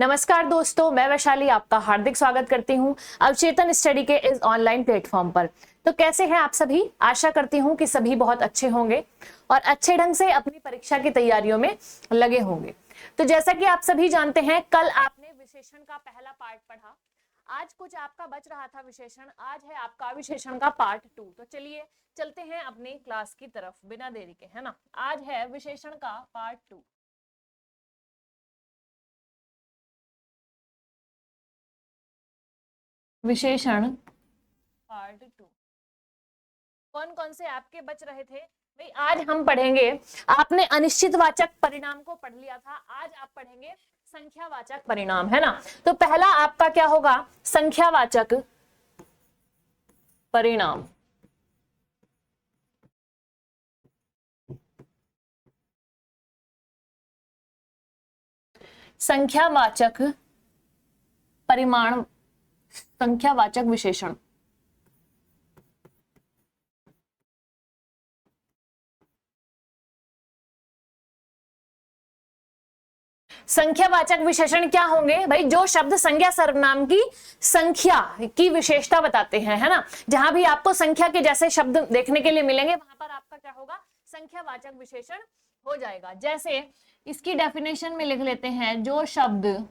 नमस्कार दोस्तों, मैं वैशाली आपका हार्दिक स्वागत करती हूं अवचेतन स्टडी के इस ऑनलाइन प्लेटफॉर्म पर। तो कैसे हैं आप सभी? आशा करती हूं कि सभी बहुत अच्छे होंगे और अच्छे ढंग से अपनी परीक्षा की तैयारियों में लगे होंगे। तो जैसा कि आप सभी जानते हैं, कल आपने विशेषण का पहला पार्ट पढ़ा। आज कुछ आपका बच रहा था विशेषण, आज है आपका विशेषण का पार्ट 2। तो चलिए चलते हैं अपनी क्लास की तरफ बिना देरी के, है ना। आज है विशेषण का पार्ट 2। विशेषण पार्ट 2 कौन कौन से आपके बच रहे थे भाई? आज हम पढ़ेंगे, आपने अनिश्चितवाचक परिणाम को पढ़ लिया था, आज आप पढ़ेंगे संख्यावाचक परिणाम, है ना। तो पहला आपका क्या होगा? संख्यावाचक परिणाम। संख्यावाचक परिमाण, संख्यावाचक विशेषण। संख्यावाचक विशेषण क्या होंगे भाई? जो शब्द संज्ञा सर्वनाम की संख्या की विशेषता बताते हैं, है ना। जहां भी आपको संख्या के जैसे शब्द देखने के लिए मिलेंगे, वहां पर आपका क्या होगा? संख्यावाचक विशेषण हो जाएगा। जैसे इसकी डेफिनेशन में लिख लेते हैं, जो शब्द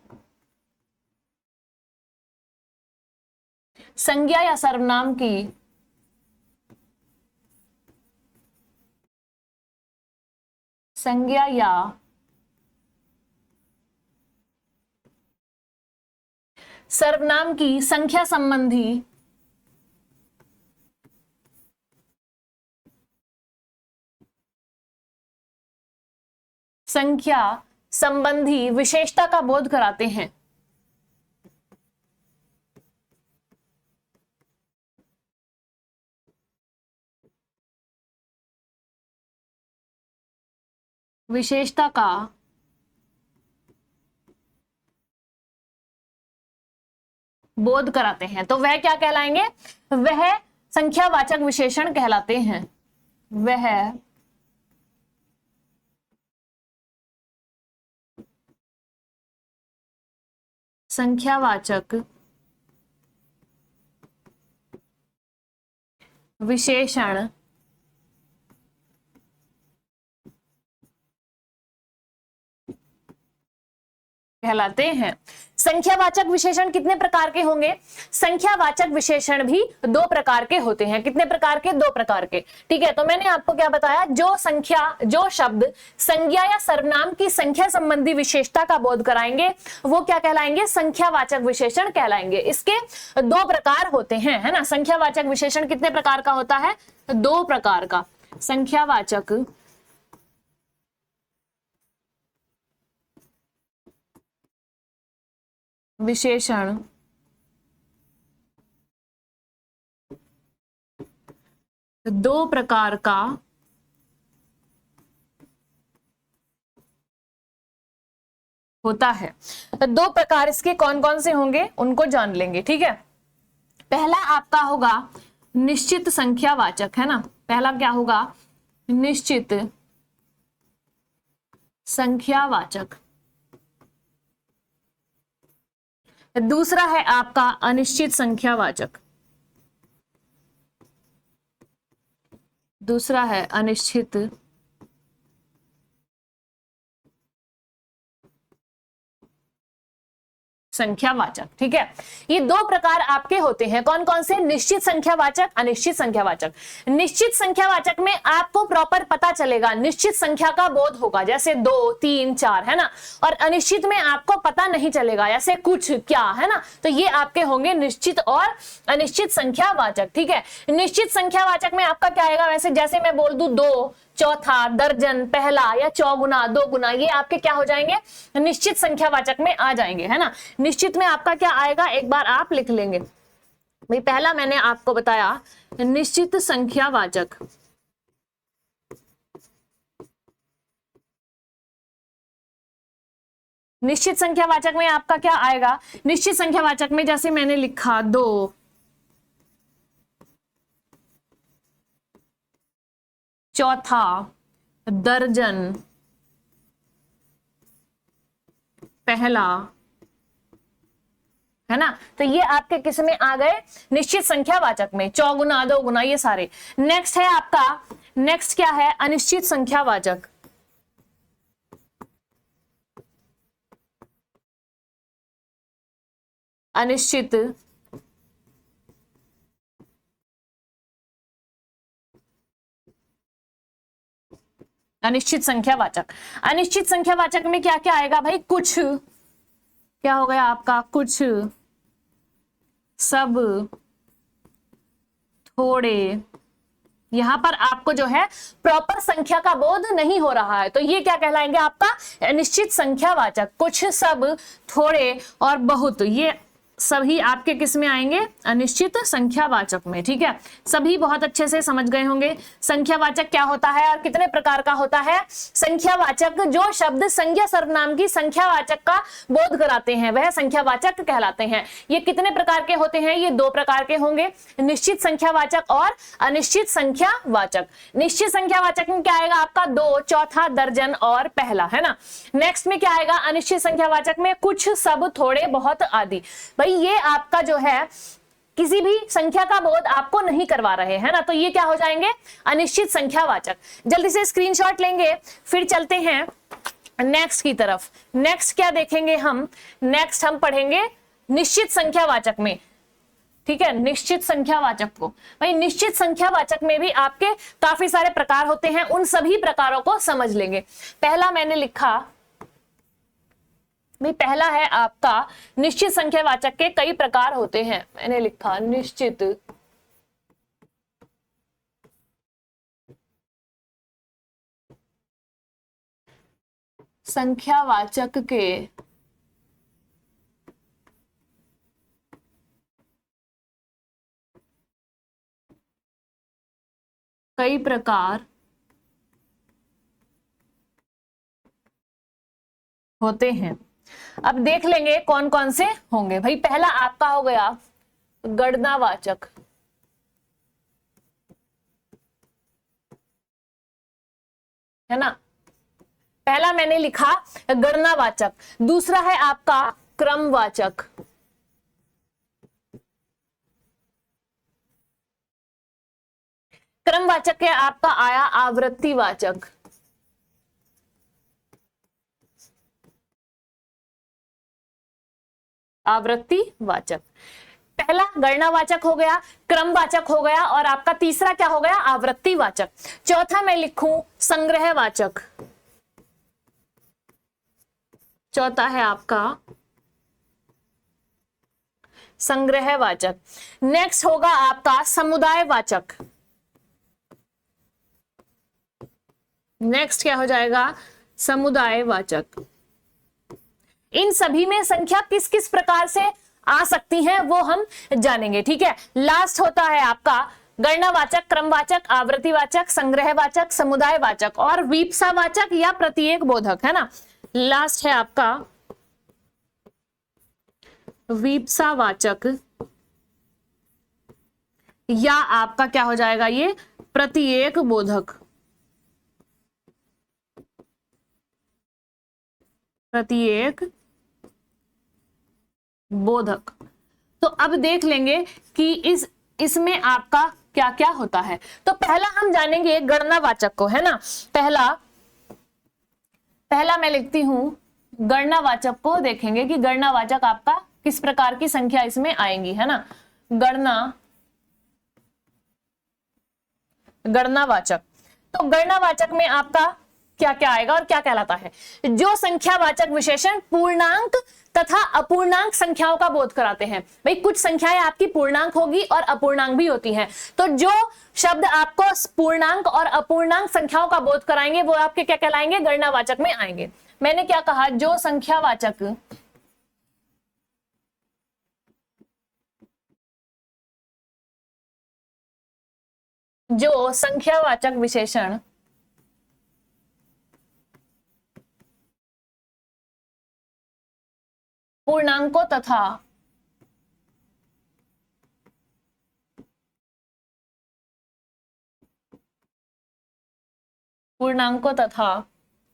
संज्ञा या सर्वनाम की संज्ञा या सर्वनाम की संख्या संबंधी संख्या संबंधी विशेषता का बोध कराते हैं। विशेषता का बोध कराते हैं, तो वह क्या कहलाएंगे? वह संख्यावाचक विशेषण कहलाते हैं। वह संख्यावाचक विशेषण कहलाते हैं। संख्यावाचक विशेषण कितने प्रकार के होंगे? संख्यावाचक विशेषण भी दो प्रकार के होते हैं। कितने प्रकार के? दो प्रकार के। ठीक है, तो मैंने आपको क्या बताया? जो शब्द संज्ञा या सर्वनाम की संख्या संबंधी विशेषता का बोध कराएंगे, वो क्या कहलाएंगे? संख्यावाचक विशेषण कहलाएंगे। इसके दो प्रकार होते हैं, है ना। संख्यावाचक विशेषण कितने प्रकार का होता है? दो प्रकार का। संख्यावाचक विशेषण दो प्रकार का होता है। दो प्रकार इसके कौन कौन से होंगे उनको जान लेंगे, ठीक है। पहला आपका होगा निश्चित संख्यावाचक, है ना। पहला क्या होगा? निश्चित संख्यावाचक। दूसरा है आपका अनिश्चित संख्यावाचक। दूसरा है अनिश्चित संख्यावाचक, ठीक है। ये दो प्रकार आपके होते हैं। कौन कौन से? निश्चित संख्यावाचक, अनिश्चित संख्यावाचक। निश्चित संख्यावाचक में आपको प्रॉपर पता चलेगा, निश्चित संख्या का बोध होगा, जैसे 2, 3, 4, है ना। और अनिश्चित में आपको पता नहीं चलेगा, जैसे कुछ, क्या, है ना। तो ये आपके होंगे निश्चित और अनिश्चित संख्यावाचक, ठीक है। निश्चित संख्यावाचक में आपका क्या आएगा? वैसे जैसे मैं बोल दूं 2, चौथा, दर्जन, पहला या चौगुना, दो गुना, ये आपके क्या हो जाएंगे? निश्चित संख्यावाचक में आ जाएंगे, है ना। निश्चित में आपका क्या आएगा? एक बार आप लिख लेंगे भाई। पहला मैंने आपको बताया निश्चित संख्यावाचक। निश्चित संख्यावाचक में आपका क्या आएगा? निश्चित संख्यावाचक में जैसे मैंने लिखा 2, चौथा, दर्जन, पहला, है ना। तो ये आपके किस में आ गए, निश्चित संख्यावाचक में, चौगुना, दोगुना, ये सारे। नेक्स्ट है आपका, नेक्स्ट क्या है, अनिश्चित संख्यावाचक। अनिश्चित अनिश्चित संख्यावाचक। अनिश्चित संख्यावाचक में क्या क्या आएगा भाई, कुछ, क्या हो गया आपका, कुछ, सब, थोड़े। यहां पर आपको जो है प्रॉपर संख्या का बोध नहीं हो रहा है, तो ये क्या कहलाएंगे आपका, अनिश्चित संख्यावाचक। कुछ, सब, थोड़े और बहुत, ये सभी आपके किस में आएंगे, अनिश्चित संख्यावाचक में। ठीक है, सभी बहुत अच्छे से समझ गए होंगे संख्यावाचक क्या होता है और कितने प्रकार का होता है। संख्यावाचक जो शब्द संज्ञा सर्वनाम की संख्यावाचक का बोध कराते हैं वह संख्यावाचक कहलाते हैं। ये कितने प्रकार के होते हैं, ये दो प्रकार के होंगे, निश्चित संख्यावाचक और अनिश्चित संख्यावाचक। निश्चित संख्यावाचक में क्या आएगा आपका, दो, चौथा, दर्जन और पहला, है ना। नेक्स्ट में क्या आएगा, अनिश्चित संख्यावाचक में कुछ, सब, थोड़े, बहुत आदि। ये आपका जो है किसी भी संख्या का बोध आपको नहीं करवा रहे हैं ना, तो ये क्या हो जाएंगे, अनिश्चित संख्यावाचक। जल्दी से स्क्रीनशॉट लेंगे, फिर चलते हैं नेक्स्ट की तरफ। नेक्स्ट क्या देखेंगे हम, नेक्स्ट हम पढ़ेंगे निश्चित संख्यावाचक में। ठीक है, निश्चित संख्यावाचक को, भाई निश्चित संख्यावाचक में भी आपके काफी सारे प्रकार होते हैं, उन सभी प्रकारों को समझ लेंगे। पहला मैंने लिखा भाई, पहला है आपका निश्चित संख्यावाचक के कई प्रकार होते हैं। मैंने लिखा निश्चित संख्यावाचक के कई प्रकार होते हैं। अब देख लेंगे कौन कौन से होंगे। भाई पहला आपका हो गया गणनावाचक। है ना, पहला मैंने लिखा गणनावाचक। दूसरा है आपका क्रमवाचक। क्रमवाचक है आपका आया आवृत्तिवाचक। आवृत्तिवाचक, पहला गणनावाचक हो गया, क्रमवाचक हो गया और आपका तीसरा क्या हो गया, आवृत्तिवाचक। चौथा मैं लिखूं संग्रहवाचक। चौथा है आपका संग्रहवाचक। नेक्स्ट होगा आपका समुदायवाचक। नेक्स्ट क्या हो जाएगा, समुदायवाचक। इन सभी में संख्या किस किस प्रकार से आ सकती है वो हम जानेंगे। ठीक है, लास्ट होता है आपका गणनावाचक, क्रमवाचक, आवृत्तिवाचक, संग्रहवाचक, समुदायवाचक और वीप्सावाचक या प्रत्येक बोधक। है ना, लास्ट है आपका वीप्सावाचक या आपका क्या हो जाएगा, ये प्रत्येक बोधक। प्रत्येक बोधक। तो अब देख लेंगे कि इसमें आपका क्या क्या होता है। तो पहला हम जानेंगे गणनावाचक को। है ना, पहला मैं लिखती हूं गणनावाचक को। देखेंगे कि गणनावाचक आपका किस प्रकार की संख्या इसमें आएंगी। है ना, गणनावाचक। तो गणनावाचक में आपका क्या क्या आएगा और क्या कहलाता है, जो संख्यावाचक विशेषण पूर्णांक तथा अपूर्णांक संख्याओं का बोध कराते हैं। भाई कुछ संख्याएं आपकी पूर्णांक होगी और अपूर्णांक भी होती हैं, तो जो शब्द आपको पूर्णांक और अपूर्णांक संख्याओं का बोध कराएंगे वो आपके क्या कहलाएंगे, गणनावाचक में आएंगे। मैंने क्या कहा, जो संख्यावाचक विशेषण पूर्णांकों तथा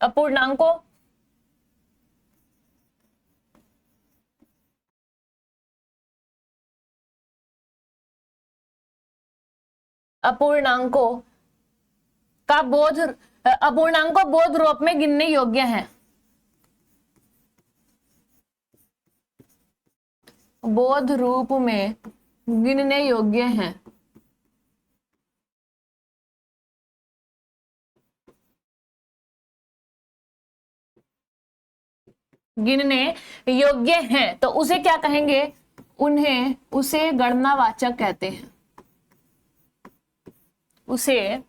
अपूर्णांकों अपूर्णांकों का बोध अपूर्णांकों बोध रूप में गिनने योग्य हैं। बोध रूप में गिनने योग्य हैं। गिनने योग्य हैं तो उसे क्या कहेंगे? उसे गणनावाचक कहते हैं। उसे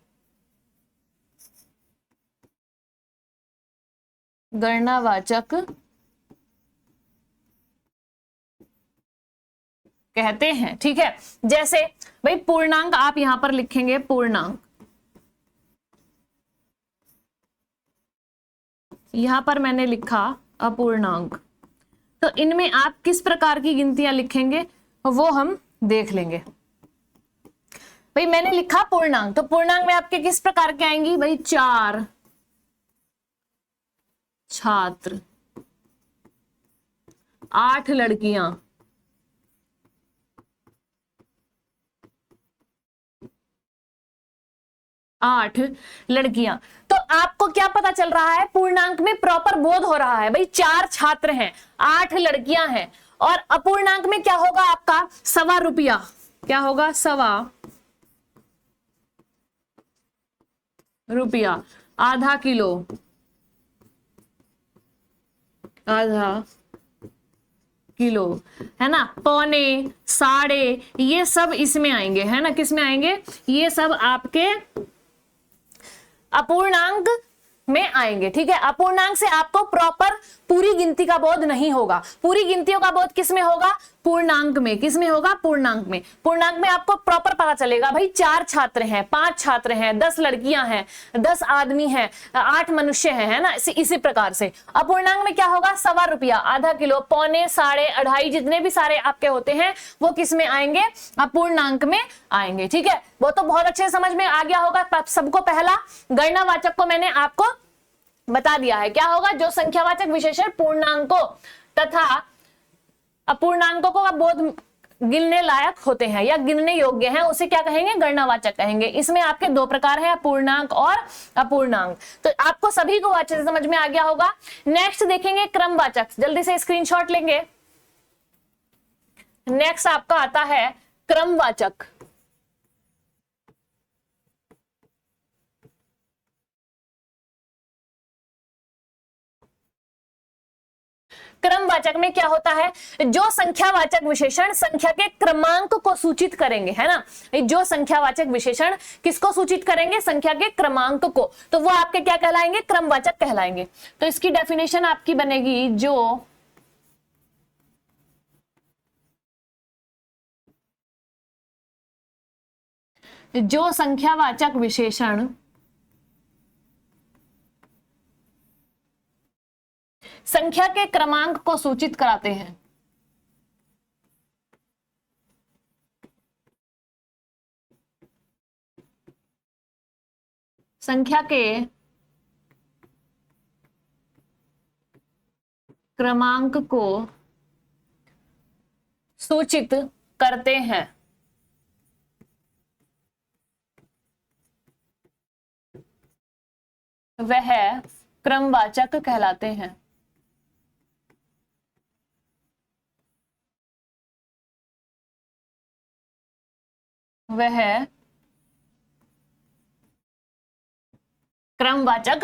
गणनावाचक कहते हैं। ठीक है, जैसे भाई पूर्णांक आप यहां पर लिखेंगे, पूर्णांक यहां पर मैंने लिखा अपूर्णांक, तो इनमें आप किस प्रकार की गिनतियां लिखेंगे वो हम देख लेंगे। भाई मैंने लिखा पूर्णांक, तो पूर्णांक में आपके किस प्रकार के आएंगी? भाई 4 छात्र, 8 लड़कियां, 8 लड़कियां। तो आपको क्या पता चल रहा है? पूर्णांक में प्रॉपर बोध हो रहा है। भाई 4 छात्र हैं, 8 लड़कियां हैं, और अपूर्णांक में क्या होगा आपका? ₹1.25। क्या होगा? ₹1.25, आधा किलो, आधा किलो, है ना, पौने, साढ़े, ये सब इसमें आएंगे, है ना, किसमें आएंगे? ये सब आपके अपूर्णांक में आएंगे। ठीक है, अपूर्णांक से आपको प्रॉपर पूरी गिनती का बोध नहीं होगा। पूरी गिनतियों का बोध किसमें होगा? पूर्णांक में। किसमें होगा? पूर्णांक में। पूर्णांक में आपको प्रॉपर पता चलेगा भाई 4 छात्र हैं, 5 छात्र हैं, 10 लड़कियां हैं, 10 आदमी हैं, 8 मनुष्य हैं, है ना, इसी प्रकार से। अपूर्णांक में क्या होगा? ₹1.25, आधा किलो, पौने, साढ़े, अढ़ाई, जितने भी सारे आपके होते हैं वो किस में आएंगे? अपूर्णांक में आएंगे। ठीक है, वो तो बहुत अच्छे समझ में आ गया होगा सबको। पहला गणनावाचक को मैंने आपको बता दिया है, क्या होगा? जो संख्यावाचक विशेषण पूर्णांकों तथा अपूर्णांकों को बोध गिनने लायक होते हैं या गिनने योग्य हैं, उसे क्या कहेंगे? गणनावाचक कहेंगे। इसमें आपके 2 प्रकार हैं, अपूर्णांक और अपूर्णांक। तो आपको सभी को अच्छे से समझ में आ गया होगा। नेक्स्ट देखेंगे क्रमवाचक, जल्दी से स्क्रीनशॉट लेंगे। नेक्स्ट आपका आता है क्रमवाचक। क्रमवाचक में क्या होता है? जो संख्यावाचक विशेषण संख्या के क्रमांक को सूचित करेंगे, है ना, जो संख्यावाचक विशेषण किसको सूचित करेंगे? संख्या के क्रमांक को, तो वो आपके क्या कहलाएंगे? क्रमवाचक कहलाएंगे। तो इसकी डेफिनेशन आपकी बनेगी, जो संख्यावाचक विशेषण संख्या के क्रमांक को सूचित कराते हैं, संख्या के क्रमांक को सूचित करते हैं, वह क्रमवाचक कहलाते हैं। वह क्रमवाचक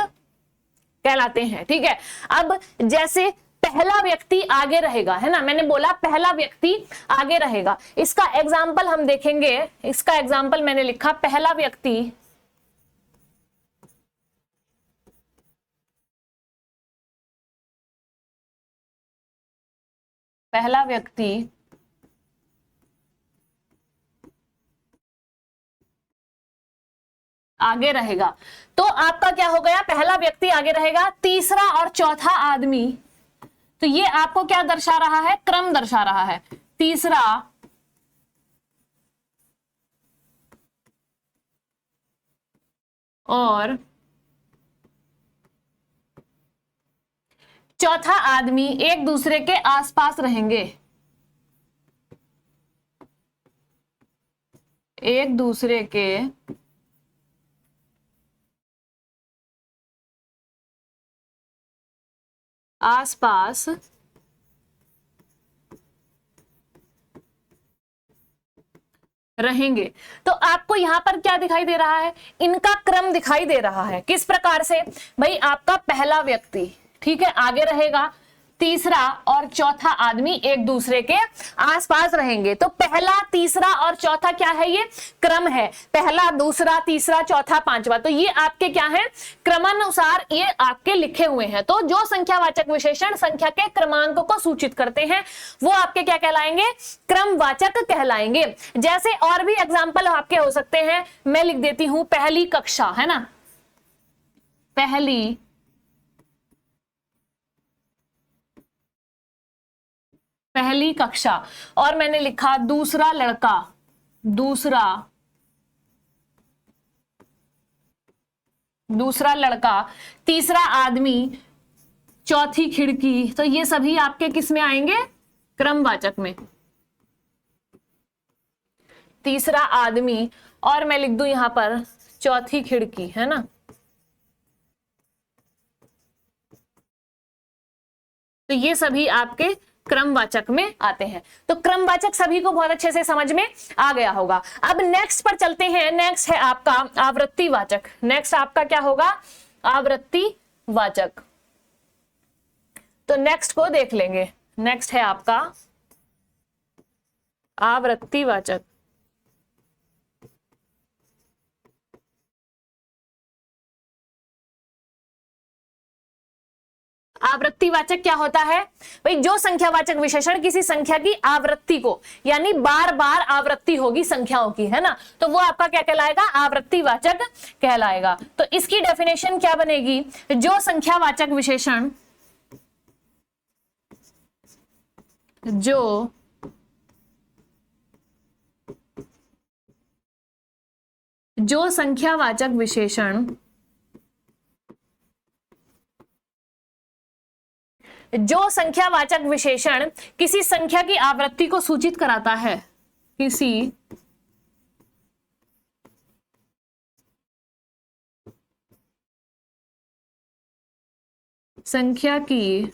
कहलाते हैं। ठीक है, अब जैसे पहला व्यक्ति आगे रहेगा, है ना, मैंने बोला पहला व्यक्ति आगे रहेगा। इसका एग्जाम्पल हम देखेंगे। इसका एग्जाम्पल मैंने लिखा, पहला व्यक्ति आगे रहेगा। तो आपका क्या हो गया? पहला व्यक्ति आगे रहेगा, तीसरा और चौथा आदमी, तो ये आपको क्या दर्शा रहा है? क्रम दर्शा रहा है। तीसरा और चौथा आदमी एक दूसरे के आसपास रहेंगे, एक दूसरे के आसपास रहेंगे। तो आपको यहां पर क्या दिखाई दे रहा है, इनका क्रम दिखाई दे रहा है। किस प्रकार से भाई, आपका पहला व्यक्ति, ठीक है, आगे रहेगा, तीसरा और चौथा आदमी एक दूसरे के आसपास रहेंगे। तो पहला, तीसरा और चौथा क्या है, ये क्रम है, पहला, दूसरा, तीसरा, चौथा, पांचवा। तो ये आपके क्या है, क्रमानुसार ये आपके लिखे हुए हैं। तो जो संख्यावाचक विशेषण संख्या के क्रमांक को सूचित करते हैं वो आपके क्या कहलाएंगे, क्रमवाचक कहलाएंगे। जैसे और भी एग्जाम्पल आपके हो सकते हैं, मैं लिख देती हूं, पहली कक्षा, है ना, पहली कक्षा, और मैंने लिखा दूसरा लड़का, दूसरा लड़का, तीसरा आदमी, चौथी खिड़की। तो ये सभी आपके किस में आएंगे, क्रमवाचक में। तीसरा आदमी, और मैं लिख दूं यहां पर चौथी खिड़की, है ना। तो ये सभी आपके क्रमवाचक में आते हैं। तो क्रमवाचक सभी को बहुत अच्छे से समझ में आ गया होगा। अब नेक्स्ट पर चलते हैं। नेक्स्ट है आपका आवृत्तिवाचक। नेक्स्ट आपका क्या होगा, आवृत्तिवाचक। तो नेक्स्ट को देख लेंगे। नेक्स्ट है आपका आवृत्तिवाचक। आवृत्तिवाचक क्या होता है भाई, जो संख्यावाचक विशेषण किसी संख्या की आवृत्ति को, यानी बार बार आवृत्ति होगी संख्याओं की, है ना, तो वो आपका क्या कहलाएगा, आवृत्तिवाचक कहलाएगा। तो इसकी डेफिनेशन क्या बनेगी, जो संख्यावाचक विशेषण जो संख्यावाचक विशेषण किसी संख्या की आवृत्ति को सूचित कराता है, किसी संख्या की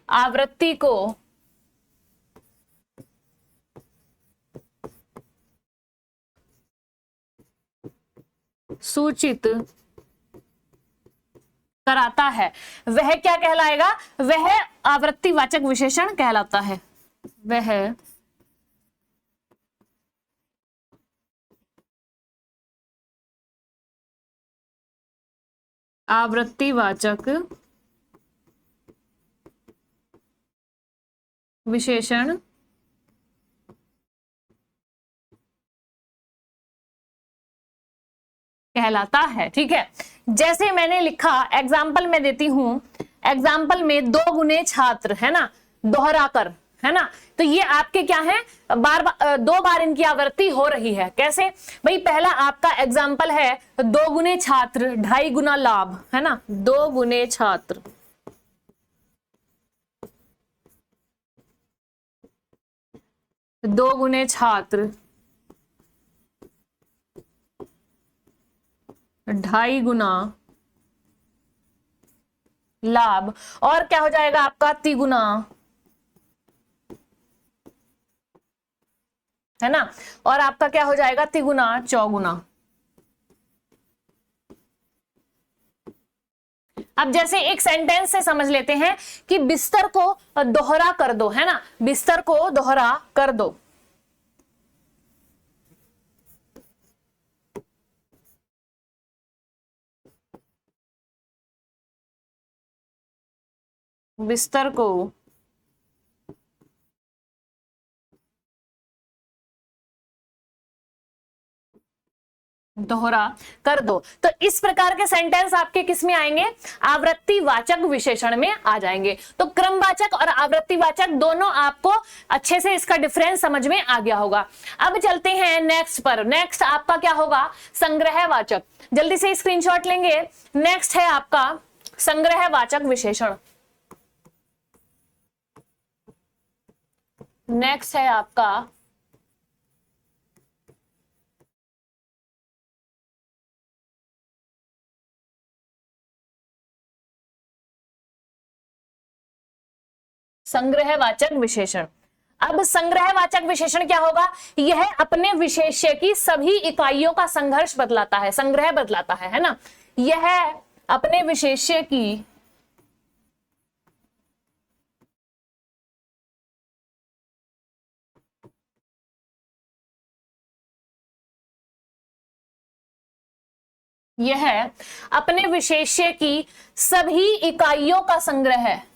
आवृत्ति को सूचित कराता है, वह क्या कहलाएगा, वह आवृत्तिवाचक विशेषण कहलाता है। वह आवृत्तिवाचक विशेषण कहलाता है। ठीक है, जैसे मैंने लिखा, एग्जाम्पल में देती हूं, एग्जाम्पल में 2 गुने छात्र, है ना, दोहरा कर, है ना। तो ये आपके क्या है, दो बार इनकी आवृत्ति हो रही है। कैसे भाई, पहला आपका एग्जाम्पल है 2 गुने छात्र 2.5 गुना लाभ, है ना, 2 गुने छात्र, दो गुने छात्र 2.5 गुना लाभ, और क्या हो जाएगा आपका तिगुना, है ना, और आपका क्या हो जाएगा तिगुना चौगुना। अब जैसे एक सेंटेंस से समझ लेते हैं कि बिस्तर को दोहरा कर दो, है ना, बिस्तर को दोहरा कर दो। बिस्तर को दोहरा कर दो। तो इस प्रकार के सेंटेंस आपके किस में आएंगे, आवृत्तिवाचक विशेषण में आ जाएंगे। तो क्रमवाचक और आवृत्तिवाचक दोनों आपको अच्छे से इसका डिफरेंस समझ में आ गया होगा। अब चलते हैं नेक्स्ट पर। नेक्स्ट आपका क्या होगा, संग्रहवाचक। जल्दी से स्क्रीनशॉट लेंगे। नेक्स्ट है आपका संग्रहवाचक विशेषण। नेक्स्ट है आपका संग्रहवाचक विशेषण। अब संग्रहवाचक विशेषण क्या होगा? यह अपने विशेष्य की सभी इकाइयों का संघर्ष बतलाता है, संग्रह बतलाता है ना। यह अपने विशेष्य की यह अपने विशेष्य की सभी इकाइयों का संग्रह है।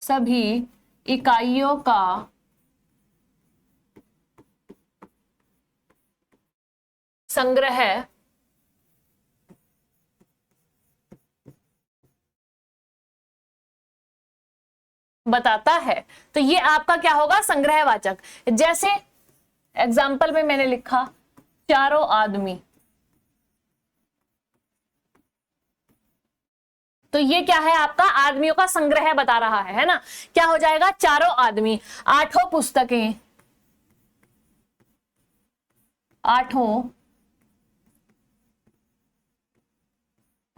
सभी इकाइयों का संग्रह बताता है। तो ये आपका क्या होगा? संग्रहवाचक। जैसे एग्जाम्पल में मैंने लिखा चारों आदमी, तो ये क्या है? आपका आदमियों का संग्रह बता रहा है ना। क्या हो जाएगा? चारों आदमी, आठों पुस्तकें, आठों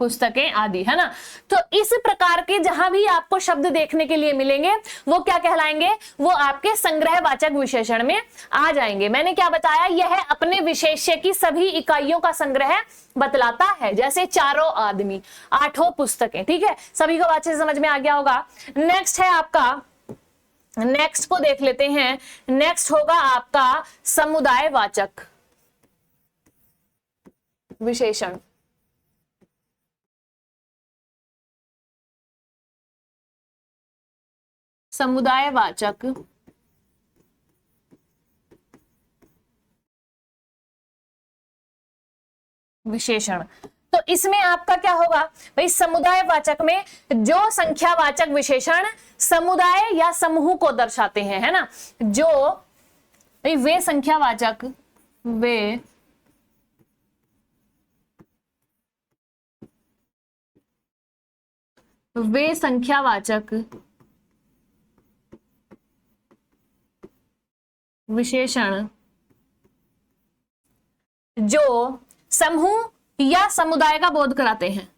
पुस्तकें आदि, है ना। तो इस प्रकार के जहां भी आपको शब्द देखने के लिए मिलेंगे वो क्या कहलाएंगे? वो आपके संग्रहवाचक विशेषण में आ जाएंगे। मैंने क्या बताया? यह अपने विशेष्य की सभी इकाइयों का संग्रह बतलाता है। जैसे चारों आदमी, आठों पुस्तकें, ठीक है। सभी को अच्छे से समझ में आ गया होगा। नेक्स्ट है आपका, नेक्स्ट को देख लेते हैं। नेक्स्ट होगा आपका समुदायवाचक विशेषण। समुदायवाचक विशेषण। तो इसमें आपका क्या होगा भाई? समुदायवाचक में जो संख्यावाचक विशेषण समुदाय या समूह को दर्शाते हैं, है ना, जो भाई वे संख्यावाचक, वे संख्यावाचक विशेषण जो समूह या समुदाय का बोध कराते हैं,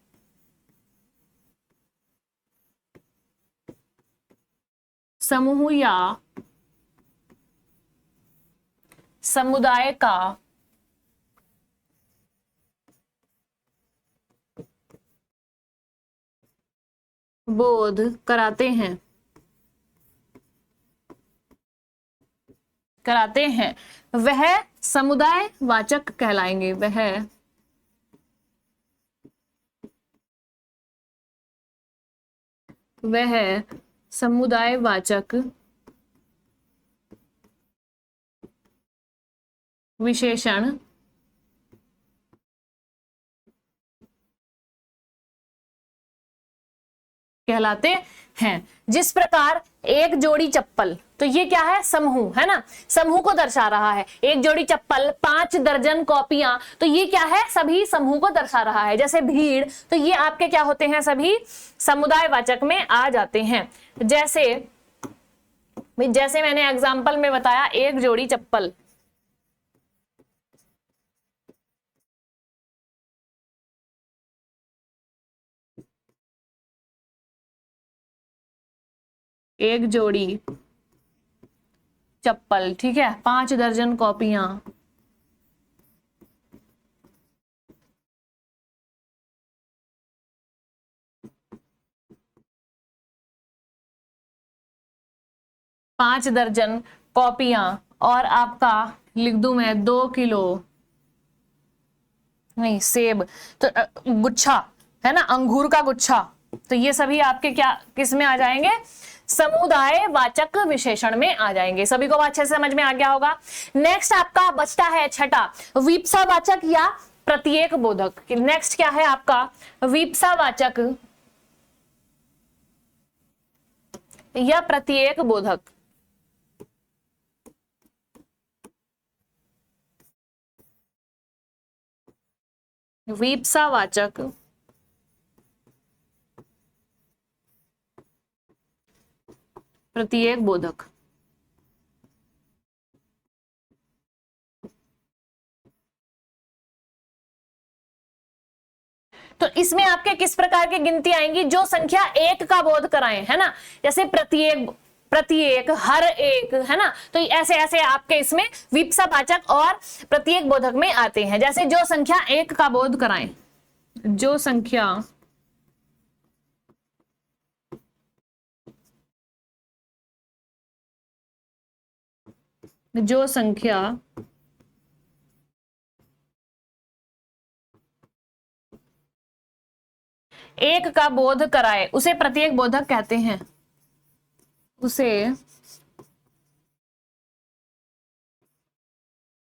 समूह या समुदाय का बोध कराते हैं, वह समुदायवाचक कहलाएंगे। वह समुदायवाचक विशेषण कहलाते हैं। जिस प्रकार एक जोड़ी चप्पल, तो ये क्या है? समूह, है ना, समूह को दर्शा रहा है। एक जोड़ी चप्पल, 5 दर्जन कॉपियां, तो ये क्या है? सभी समूह को दर्शा रहा है। जैसे भीड़, तो ये आपके क्या होते हैं? सभी समुदायवाचक में आ जाते हैं। जैसे मैंने एग्जाम्पल में बताया, एक जोड़ी चप्पल, एक जोड़ी चप्पल, ठीक है, 5 दर्जन कॉपियां, पांच दर्जन कॉपियां, और आपका लिख दूं मैं 2 किलो, नहीं सेब, तो गुच्छा, है ना, अंगूर का गुच्छा, तो ये सभी आपके क्या किस में आ जाएंगे? समुदायवाचक विशेषण में आ जाएंगे। सभी को अच्छे से समझ में आ गया होगा। नेक्स्ट आपका बचता है छठा, वीप्सावाचक या प्रत्येक बोधक। नेक्स्ट क्या है आपका? वीप्सावाचक या प्रत्येक बोधक। वीप्सावाचक प्रत्येक बोधक। तो इसमें आपके किस प्रकार की गिनती आएंगी? जो संख्या एक का बोध कराएं, है ना, जैसे प्रत्येक, प्रत्येक, हर एक, है ना, तो ऐसे ऐसे आपके इसमें विप्सावाचक और प्रत्येक बोधक में आते हैं। जैसे जो संख्या एक का बोध कराएं, जो संख्या जो संख्या एक का बोध कराए उसे प्रत्येक बोधक कहते हैं। उसे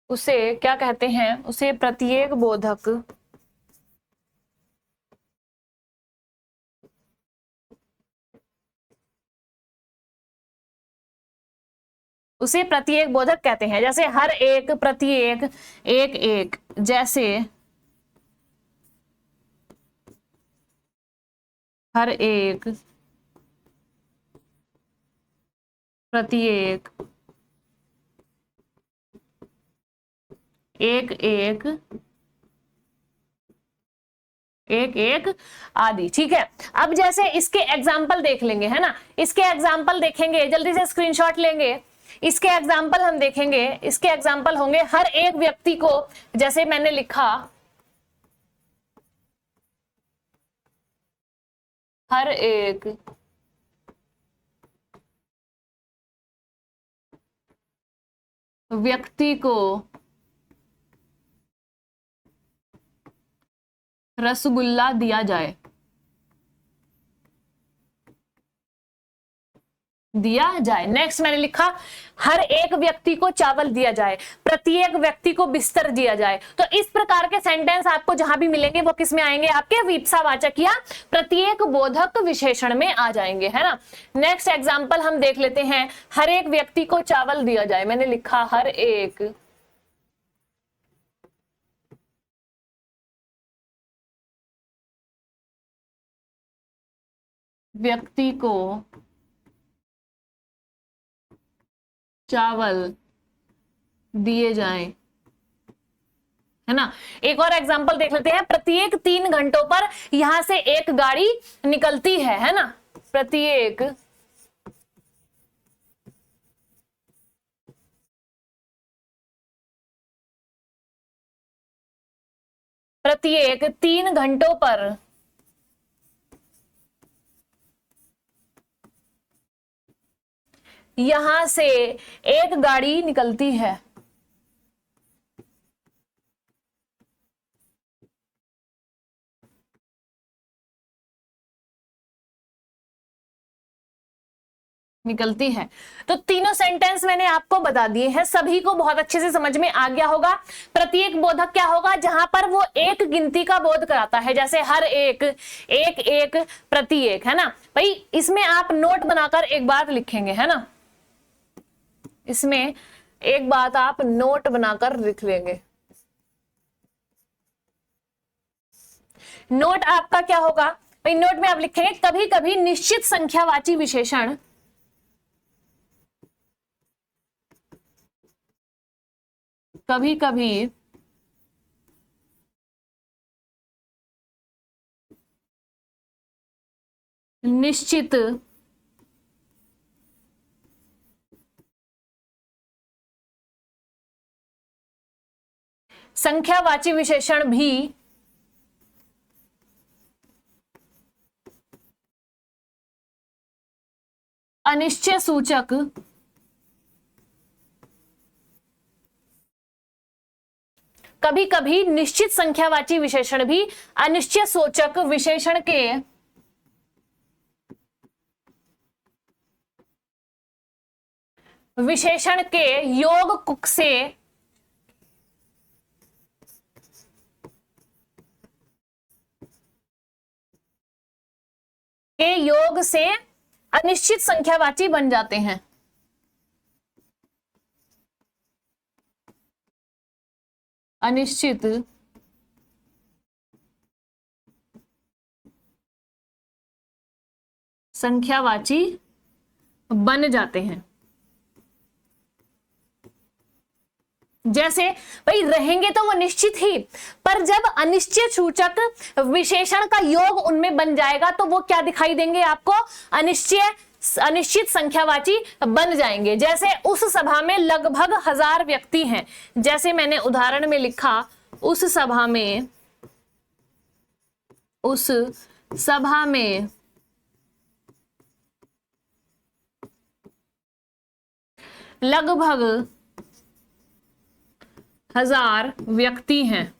उसे क्या कहते हैं? उसे प्रत्येक बोधक। उसे प्रत्येक बोधक कहते हैं। जैसे हर एक, प्रत्येक, एक एक, जैसे हर एक, प्रत्येक, एक एक, एक एक आदि। ठीक है, अब जैसे इसके एग्जाम्पल देख लेंगे, है ना, इसके एग्जाम्पल देखेंगे, जल्दी से स्क्रीनशॉट लेंगे। इसके एग्जाम्पल हम देखेंगे, इसके एग्जाम्पल होंगे हर एक व्यक्ति को, जैसे मैंने लिखा हर एक व्यक्ति को रसगुल्ला दिया जाए, दिया जाए। नेक्स्ट मैंने लिखा हर एक व्यक्ति को चावल दिया जाए, प्रत्येक व्यक्ति को बिस्तर दिया जाए। तो इस प्रकार के सेंटेंस आपको जहां भी मिलेंगे वो किस में आएंगे? आपके विप्सावाचक या प्रत्येक बोधक विशेषण में आ जाएंगे, है ना। नेक्स्ट एग्जांपल हम देख लेते हैं, हर एक व्यक्ति को चावल दिया जाए। मैंने लिखा हर एक व्यक्ति को चावल दिए जाएं, है ना। एक और एग्जांपल देख लेते हैं, प्रत्येक 3 घंटों पर यहां से एक गाड़ी निकलती है ना। प्रत्येक प्रत्येक 3 घंटों पर यहां से एक गाड़ी निकलती है। निकलती है। तो तीनों सेंटेंस मैंने आपको बता दिए हैं, सभी को बहुत अच्छे से समझ में आ गया होगा। प्रत्येक बोधक क्या होगा? जहां पर वो एक गिनती का बोध कराता है, जैसे हर एक, एक एक, प्रत्येक, है ना। भाई इसमें आप नोट बनाकर एक बात लिखेंगे, है ना, इसमें एक बात आप नोट बनाकर लिख लेंगे। नोट आपका क्या होगा भाई? नोट में आप लिखेंगे कभी कभी निश्चित संख्यावाची विशेषण कभी कभी निश्चित संख्यावाची विशेषण भी अनिश्चय सूचक कभी कभी निश्चित संख्यावाची विशेषण भी अनिश्चय सूचक विशेषण के योग से अनिश्चित संख्यावाची बन जाते हैं। अनिश्चित संख्यावाची बन जाते हैं। जैसे भाई रहेंगे तो वो निश्चित ही, पर जब अनिश्चित सूचक विशेषण का योग उनमें बन जाएगा तो वो क्या दिखाई देंगे आपको, अनिश्चित संख्यावाची बन जाएंगे। जैसे उस सभा में लगभग 1000 व्यक्ति हैं, जैसे मैंने उदाहरण में लिखा, उस सभा में लगभग 1000 व्यक्ति हैं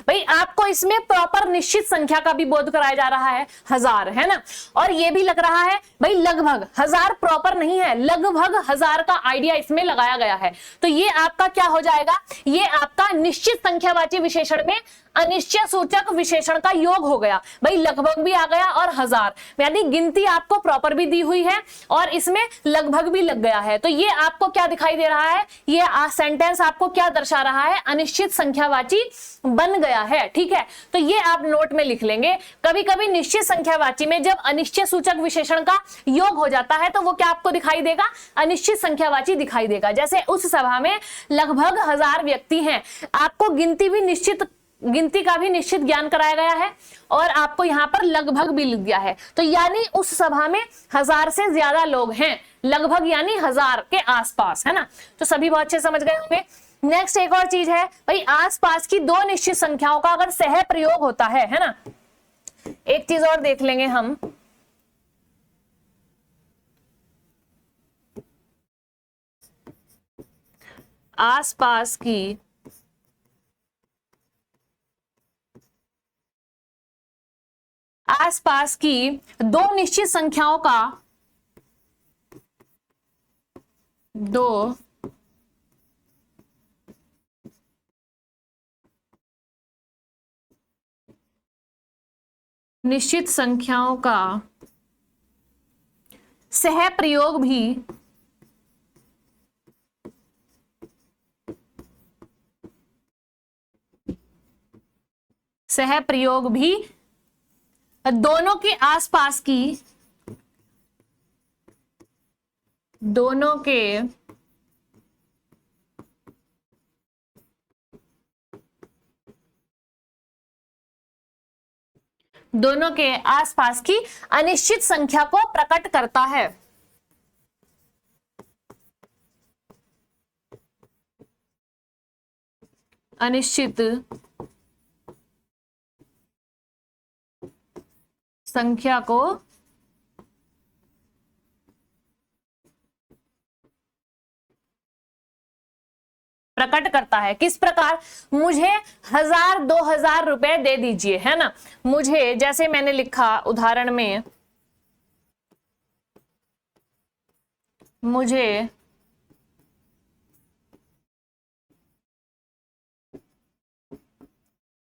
भाई आपको इसमें प्रॉपर निश्चित संख्या का भी बोध कराया जा रहा है, 1000 है ना। और ये भी लग रहा है भाई लगभग 1000 प्रॉपर नहीं है, लगभग 1000 का आइडिया इसमें लगाया गया है। तो ये आपका क्या हो जाएगा, ये आपका निश्चित संख्यावाची विशेषण में अनिश्चित सूचक विशेषण का योग हो गया। भाई लगभग भी आ गया और 1000, यानी गिनती आपको प्रॉपर भी दी हुई है और इसमें लगभग भी लग गया है। तो ये आपको क्या दिखाई दे रहा है, ये सेंटेंस आपको क्या दर्शा रहा है, अनिश्चित संख्यावाची बन गया है। ठीक है, तो ये आप नोट में लिख लेंगे। कभी कभी निश्चित संख्यावाची में जब अनिश्चित सूचक विशेषण का योग हो जाता है तो वो क्या आपको दिखाई देगा, अनिश्चित संख्यावाची दिखाई देगा। जैसे उस सभा में लगभग 1000 व्यक्ति हैं, आपको गिनती का भी निश्चित ज्ञान कराया गया है और आपको यहां पर लगभग भी लिख दिया है। तो यानी उस सभा में 1000 से ज्यादा लोग हैं, लगभग यानी 1000 के आसपास, है ना। तो सभी बहुत अच्छे समझ गए होंगे। नेक्स्ट एक और चीज है भाई, आसपास की दो निश्चित संख्याओं का अगर सह प्रयोग होता है ना। एक चीज और देख लेंगे हम, आसपास की दो निश्चित संख्याओं का सह प्रयोग भी दोनों के आसपास की अनिश्चित संख्या को प्रकट करता है। अनिश्चित संख्या को प्रकट करता है। किस प्रकार, मुझे 1000-2000 रुपए दे दीजिए, है ना। मुझे, जैसे मैंने लिखा उदाहरण में, मुझे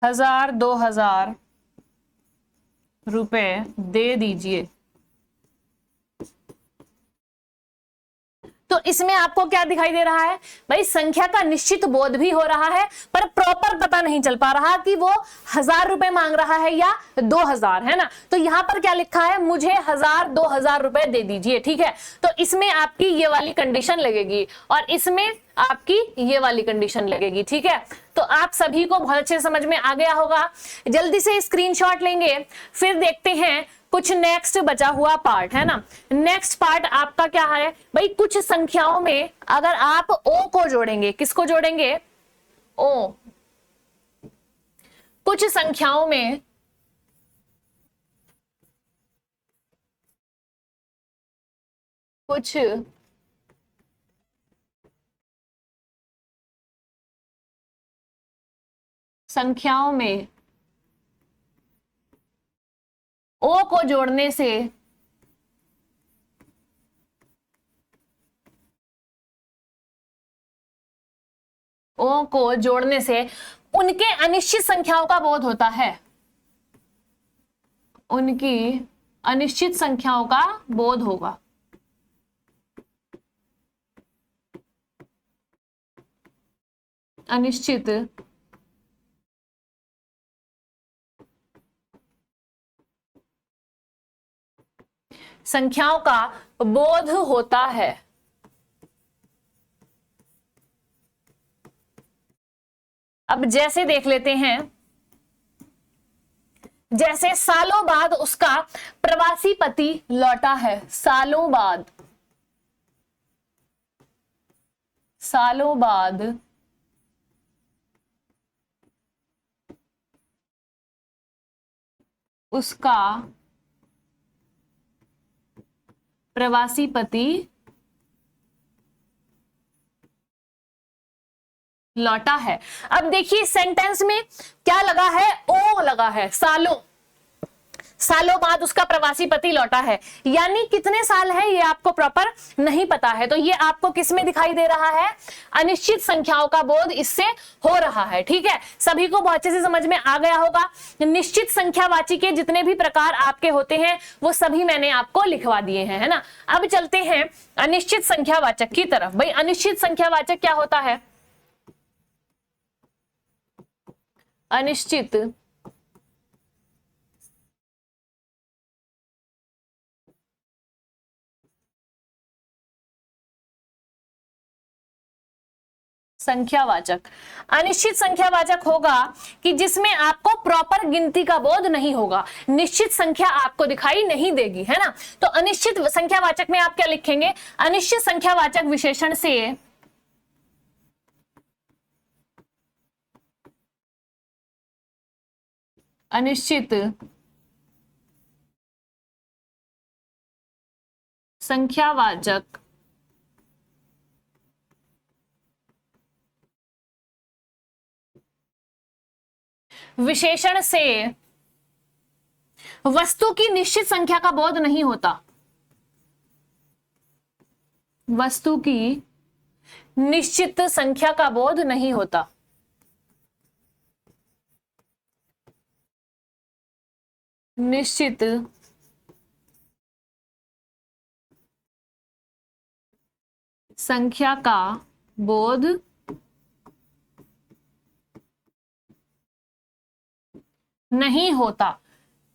1000-2000 रुपए दे दीजिए। तो इसमें आपको क्या दिखाई दे रहा है भाई, संख्या का निश्चित बोध भी हो रहा है पर प्रॉपर पता नहीं चल पा रहा कि वो 1000 रुपए मांग रहा है या 2000, है ना। तो यहां पर क्या लिखा है, मुझे 1000-2000 रुपए दे दीजिए। ठीक है, तो इसमें आपकी ये वाली कंडीशन लगेगी और इसमें आपकी ये वाली कंडीशन लगेगी। ठीक है, तो आप सभी को बहुत अच्छे समझ में आ गया होगा। जल्दी से स्क्रीनशॉट लेंगे, फिर देखते हैं कुछ नेक्स्ट बचा हुआ पार्ट, है ना। नेक्स्ट पार्ट आपका क्या है भाई, कुछ संख्याओं में अगर आप ओ को जोड़ेंगे, किसको जोड़ेंगे, ओ, कुछ संख्याओं में ओ को जोड़ने से उनके अनिश्चित संख्याओं का बोध होता है, उनकी अनिश्चित संख्याओं का बोध होगा। अनिश्चित संख्याओं का बोध होता है। अब जैसे देख लेते हैं, जैसे सालों बाद उसका प्रवासी पति लौटा है, सालों बाद, सालों बाद उसका प्रवासी पति लौटा है। अब देखिए सेंटेंस में क्या लगा है, ओ लगा है, सालों, सालों बाद उसका प्रवासी पति लौटा है, यानी कितने साल है ये आपको प्रॉपर नहीं पता है। तो ये आपको किस में दिखाई दे रहा है, अनिश्चित संख्याओं का बोध इससे हो रहा है। ठीक है, सभी को बहुत अच्छे से समझ में आ गया होगा। निश्चित संख्यावाची के जितने भी प्रकार आपके होते हैं वो सभी मैंने आपको लिखवा दिए हैं, है ना। अब चलते हैं अनिश्चित संख्यावाचक की तरफ। भाई अनिश्चित संख्यावाचक क्या होता है, अनिश्चित संख्यावाचक, अनिश्चित संख्यावाचक होगा कि जिसमें आपको प्रॉपर गिनती का बोध नहीं होगा, निश्चित संख्या आपको दिखाई नहीं देगी, है ना। तो अनिश्चित संख्यावाचक में आप क्या लिखेंगे, अनिश्चित संख्यावाचक विशेषण से अनिश्चित संख्यावाचक विशेषण से वस्तु की निश्चित संख्या का बोध नहीं होता, वस्तु की निश्चित संख्या का बोध नहीं होता। निश्चित संख्या का बोध नहीं होता,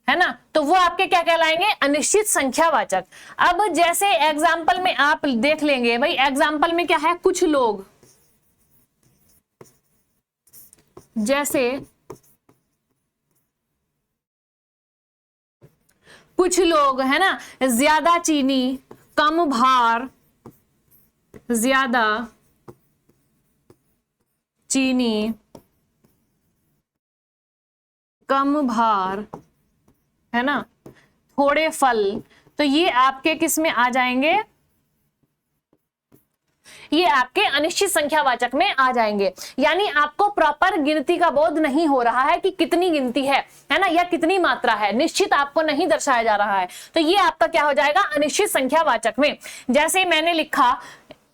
है ना। तो वो आपके क्या कहलाएंगे, अनिश्चित संख्यावाचक। अब जैसे एग्जाम्पल में आप देख लेंगे, भाई एग्जाम्पल में क्या है, कुछ लोग, जैसे कुछ लोग, है ना, ज्यादा चीनी कम भार, ज्यादा चीनी कम भार, है ना, थोड़े फल, तो ये आपके किस में आ जाएंगे, ये आपके अनिश्चित संख्यावाचक में आ जाएंगे। यानी आपको प्रॉपर गिनती का बोध नहीं हो रहा है कि कितनी गिनती है ना, या कितनी मात्रा है, निश्चित आपको नहीं दर्शाया जा रहा है। तो ये आपका क्या हो जाएगा, अनिश्चित संख्यावाचक में। जैसे मैंने लिखा,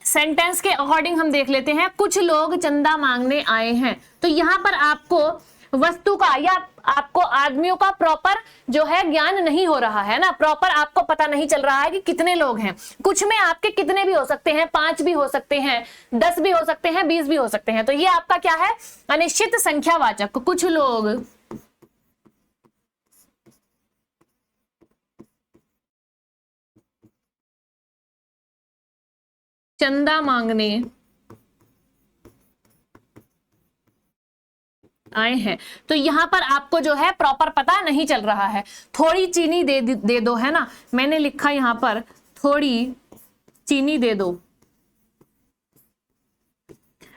सेंटेंस के अकॉर्डिंग हम देख लेते हैं, कुछ लोग चंदा मांगने आए हैं। तो यहां पर आपको वस्तु का या आपको आदमियों का प्रॉपर जो है ज्ञान नहीं हो रहा है ना, प्रॉपर आपको पता नहीं चल रहा है कि कितने लोग हैं। कुछ में आपके कितने भी हो सकते हैं, 5 भी हो सकते हैं, 10 भी हो सकते हैं, 20 भी हो सकते हैं। तो ये आपका क्या है, अनिश्चित संख्यावाचक। कुछ लोग चंदा मांगने आए हैं। तो यहां पर आपको जो है प्रॉपर पता नहीं चल रहा है। थोड़ी चीनी दे दो, है ना, मैंने लिखा यहां पर थोड़ी चीनी दे दो।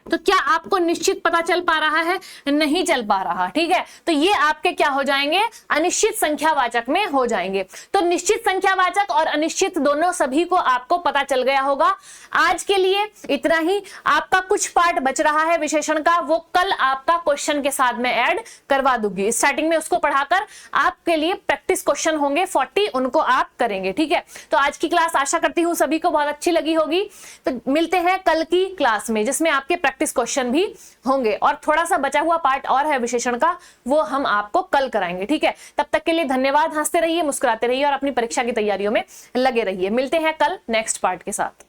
तो क्या आपको निश्चित पता चल पा रहा है, नहीं चल पा रहा, ठीक है। तो ये आपके क्या हो जाएंगे, अनिश्चित संख्यावाचक में हो जाएंगे। तो निश्चित संख्यावाचक और अनिश्चित दोनों सभी को आपको पता चल गया होगा। आज के लिए इतना ही। आपका कुछ पार्ट बच रहा है विशेषण का, वो कल आपका क्वेश्चन के साथ में ऐड करवा दूंगी। स्टार्टिंग में उसको पढ़ाकर आपके लिए प्रैक्टिस क्वेश्चन होंगे 40, उनको आप करेंगे, ठीक है। तो आज की क्लास आशा करती हूँ सभी को बहुत अच्छी लगी होगी। तो मिलते हैं कल की क्लास में, जिसमें आपके प्रैक्टिस क्वेश्चन भी होंगे और थोड़ा सा बचा हुआ पार्ट और है विशेषण का, वो हम आपको कल कराएंगे, ठीक है। तब तक के लिए धन्यवाद। हंसते रहिए, मुस्कुराते रहिए और अपनी परीक्षा की तैयारियों में लगे रहिए। मिलते हैं कल नेक्स्ट पार्ट के साथ।